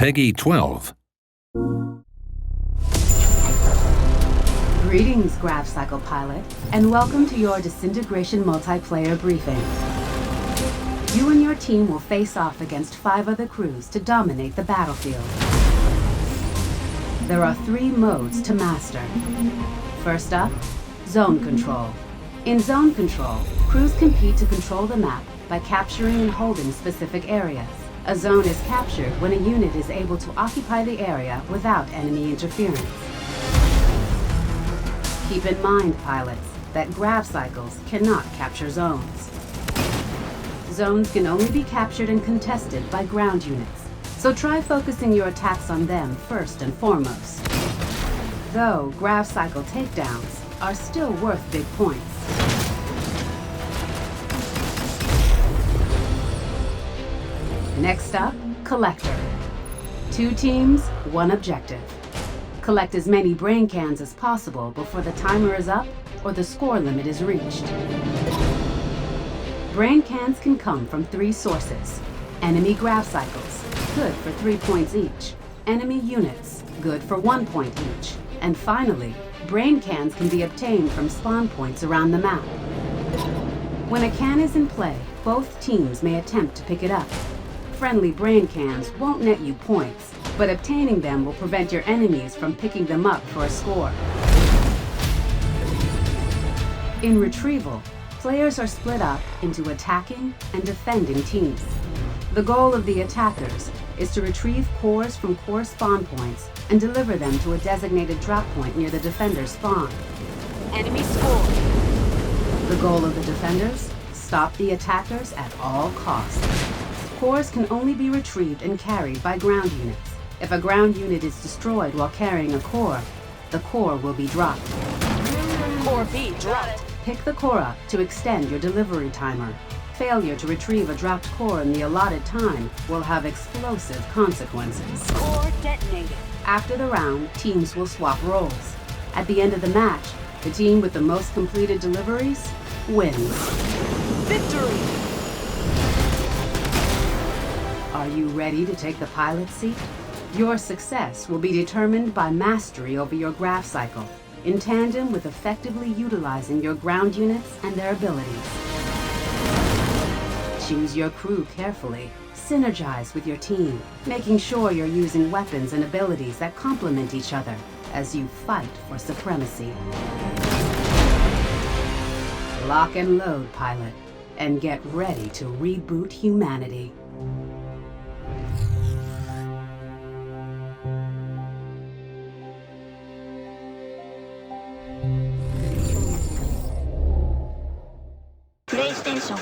Peggy 12. Greetings, GravCycle pilot, and welcome to your Disintegration multiplayer briefing. You and your team will face off against 5 other crews to dominate the battlefield. There are 3 modes to master. First up, zone control. In zone control, crews compete to control the map by capturing and holding specific areas. A zone is captured when a unit is able to occupy the area without enemy interference. Keep in mind, pilots, that GravCycles cannot capture zones. Zones can only be captured and contested by ground units, so try focusing your attacks on them first and foremost. Though GravCycle takedowns are still worth big points. Next up, Collector. 2 teams, 1 objective. Collect as many brain cans as possible before the timer is up or the score limit is reached. Brain cans can come from 3 sources. Enemy GravCycles, good for 3 points each. Enemy units, good for 1 point each. And finally, brain cans can be obtained from spawn points around the map. When a can is in play, both teams may attempt to pick it up. Friendly brain cans won't net you points, but obtaining them will prevent your enemies from picking them up for a score. In retrieval, players are split up into attacking and defending teams. The goal of the attackers is to retrieve cores from core spawn points and deliver them to a designated drop point near the defender's spawn. Enemy score. The goal of the defenders? Stop the attackers at all costs. Cores can only be retrieved and carried by ground units. If a ground unit is destroyed while carrying a core, the core will be dropped. Core B dropped. Pick the core up to extend your delivery timer. Failure to retrieve a dropped core in the allotted time will have explosive consequences. Core detonated. After the round, teams will swap roles. At the end of the match, the team with the most completed deliveries wins. Victory! Are you ready to take the pilot's seat? Your success will be determined by mastery over your GravCycle, in tandem with effectively utilizing your ground units and their abilities. Choose your crew carefully. Synergize with your team, making sure you're using weapons and abilities that complement each other as you fight for supremacy. Lock and load, pilot, and get ready to reboot humanity. PlayStation